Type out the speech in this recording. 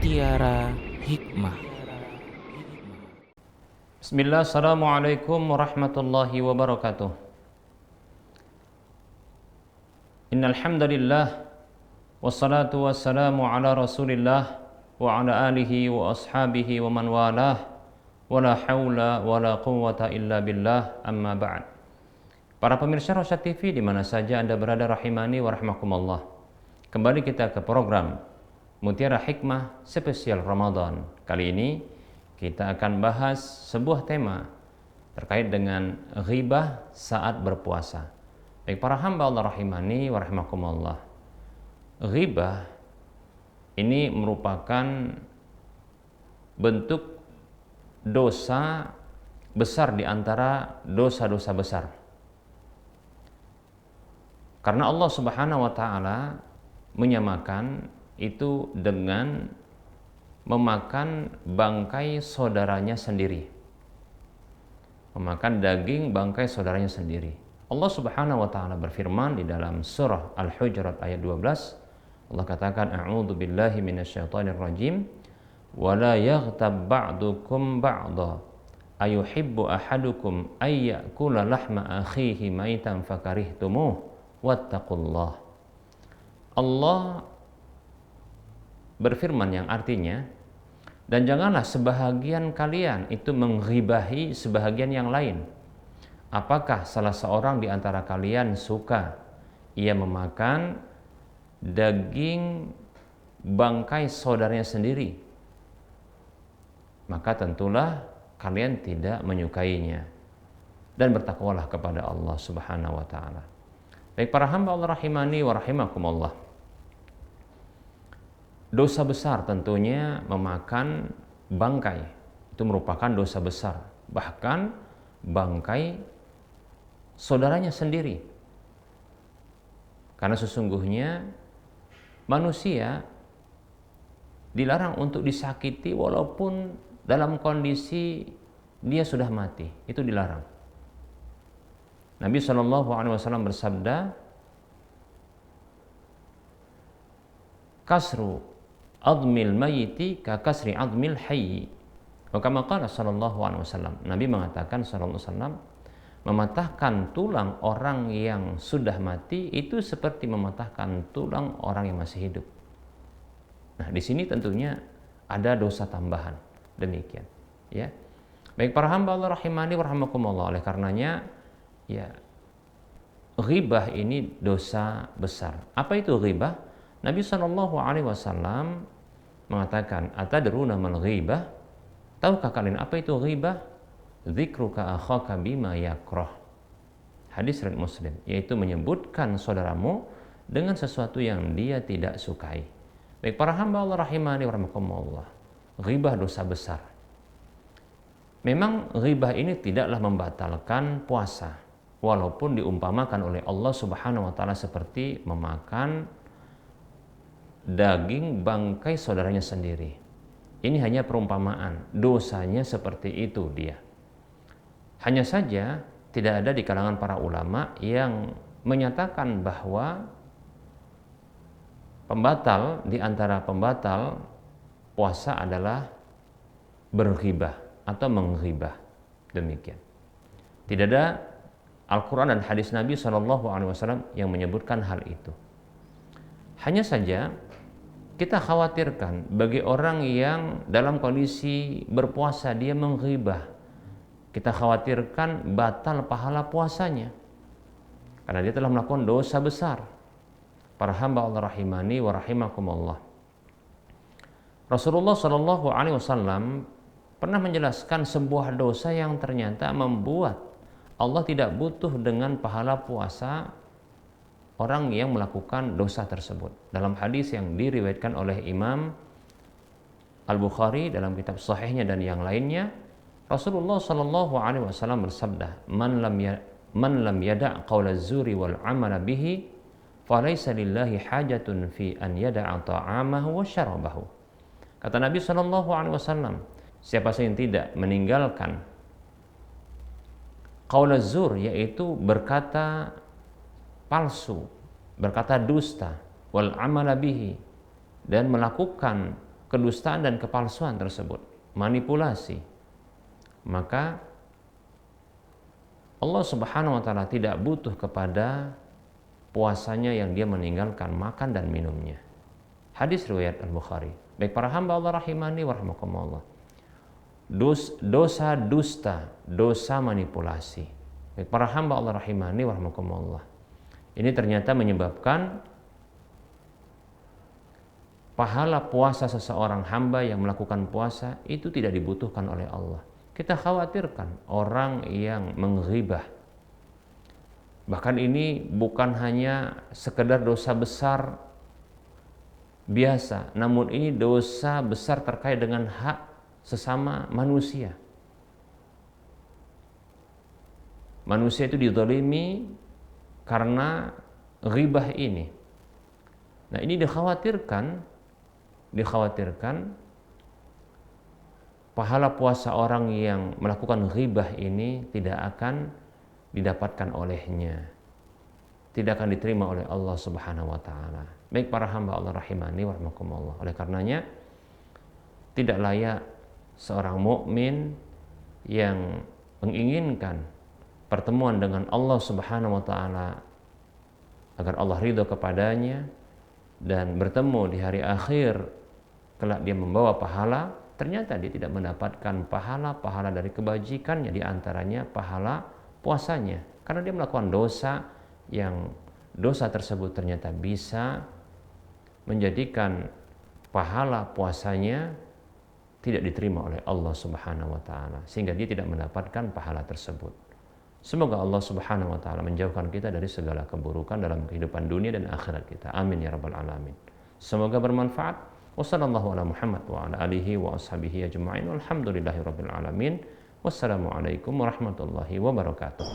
Mutiara Hikmah. Bismillah, assalamualaikum warahmatullahi wabarakatuh. Innal hamdalillah wassalatu wassalamu ala Rasulillah wa ala alihi wa ashabihi wa man walah wala haula wala quwwata illa billah, amma ba'd. Para pemirsa Rosyad TV di mana saja Anda berada, rahimani wa rahmakumullah. Kembali kita ke program Mutiara Hikmah spesial Ramadan. Kali ini kita akan bahas sebuah tema terkait dengan ghibah saat berpuasa. Baik para hamba Allah rahimani wa rahimakumullah. Ghibah ini merupakan bentuk dosa besar di antara dosa-dosa besar. Karena Allah Subhanahu wa taala menyamakan itu dengan memakan bangkai saudaranya sendiri, memakan daging bangkai saudaranya sendiri. Allah Subhanahu wa taala berfirman di dalam surah Al-Hujurat ayat 12. Allah katakan, a'udzu billahi minasyaitonir rajim, wala yaghtab ba'dukum ba'dha ayuhibbu ahadukum ay ya'kula lahma akhihi maitan fakarihtumuh wattaqullah. Allah berfirman yang artinya, dan janganlah sebahagian kalian itu mengghibahi sebahagian yang lain. Apakah salah seorang di antara kalian suka ia memakan daging bangkai saudaranya sendiri? Maka tentulah kalian tidak menyukainya, dan bertakwalah kepada Allah Subhanahu wa taala. Baik para hamba Allah rahimani wa rahimakumullah. Dosa besar tentunya memakan bangkai, itu merupakan dosa besar, bahkan bangkai saudaranya sendiri. Karena sesungguhnya manusia dilarang untuk disakiti walaupun dalam kondisi dia sudah mati, itu dilarang. Nabi SAW bersabda, kasru admil mayyiti ka kasri admil hayyi. Wa kama qala sallallahu alaihi wasallam. Nabi mengatakan sallallahu alaihi wasallam, mematahkan tulang orang yang sudah mati itu seperti mematahkan tulang orang yang masih hidup. Nah, di sini tentunya ada dosa tambahan. Demikian, ya. Baik para hamba Allah rahimani wa rahimakumullah, oleh karenanya ya, ghibah ini dosa besar. Apa itu ghibah? Nabi SAW mengatakan, atadruna mal ghibah? Tahukah kalian apa itu ghibah? Dzikruka akhaka bima yakrah. Hadis riwayat Muslim, yaitu menyebutkan saudaramu dengan sesuatu yang dia tidak sukai. Baik para hamba Allah rahimani wa rahimakumullah, ghibah dosa besar. Memang ghibah ini tidaklah membatalkan puasa, walaupun diumpamakan oleh Allah Subhanahu wa taala seperti memakan daging bangkai saudaranya sendiri. Ini hanya perumpamaan, dosanya seperti itu dia. Hanya saja tidak ada di kalangan para ulama yang menyatakan bahwa pembatal di antara pembatal puasa adalah berghibah atau menghibah. Demikian. Tidak ada Al-Quran dan hadis Nabi SAW yang menyebutkan hal itu. Hanya saja kita khawatirkan bagi orang yang dalam kondisi berpuasa dia menghibah, kita khawatirkan batal pahala puasanya karena dia telah melakukan dosa besar. Para hamba Allah rahimani wa rahimakumullah. Rasulullah SAW pernah menjelaskan sebuah dosa yang ternyata membuat Allah tidak butuh dengan pahala puasa orang yang melakukan dosa tersebut. Dalam hadis yang diriwayatkan oleh Imam Al-Bukhari dalam kitab sahihnya dan yang lainnya, Rasulullah SAW bersabda, man lam yada' qawla zuri wal amala bihi falaysa lillahi hajatun fi an yada'a ta'amahu wa syarabahu. Kata Nabi SAW, siapa saja yang tidak meninggalkan qawla zur, yaitu berkata palsu, berkata dusta, wal amala bihi, dan melakukan kedustaan dan kepalsuan tersebut, manipulasi, maka Allah Subhanahu wa taala tidak butuh kepada puasanya yang dia meninggalkan makan dan minumnya. Hadis riwayat Al-Bukhari. Baik para hamba Allah rahimani wa rahimakumullah. Dosa dusta, dosa manipulasi. Baik para hamba Allah rahimani wa rahimakumullah. Ini ternyata menyebabkan pahala puasa seseorang hamba yang melakukan puasa itu tidak dibutuhkan oleh Allah. Kita khawatirkan orang yang menghibah. Bahkan ini bukan hanya sekedar dosa besar biasa, namun ini dosa besar terkait dengan hak sesama manusia. Manusia itu dizalimi karena ghibah ini. Nah, ini dikhawatirkan pahala puasa orang yang melakukan ghibah ini tidak akan didapatkan olehnya, tidak akan diterima oleh Allah Subhanahu wa taala. Baik para hamba Allah rahimani wa rahimakumullah. Oleh karenanya tidak layak seorang mukmin yang menginginkan pertemuan dengan Allah Subhanahu wa taala agar Allah ridho kepadanya dan bertemu di hari akhir kelak dia membawa pahala, ternyata dia tidak mendapatkan pahala-pahala dari kebajikannya, di antaranya pahala puasanya, karena dia melakukan dosa yang dosa tersebut ternyata bisa menjadikan pahala puasanya tidak diterima oleh Allah Subhanahu wa taala, sehingga dia tidak mendapatkan pahala tersebut. Semoga Allah Subhanahu wa taala menjauhkan kita dari segala keburukan dalam kehidupan dunia dan akhirat kita. Amin ya rabbal alamin. Semoga bermanfaat. Wassallallahu ala Muhammad wa ala alihi wa ashabihi ajma'in. Walhamdulillahi rabbil alamin. Wassalamualaikum warahmatullahi wabarakatuh.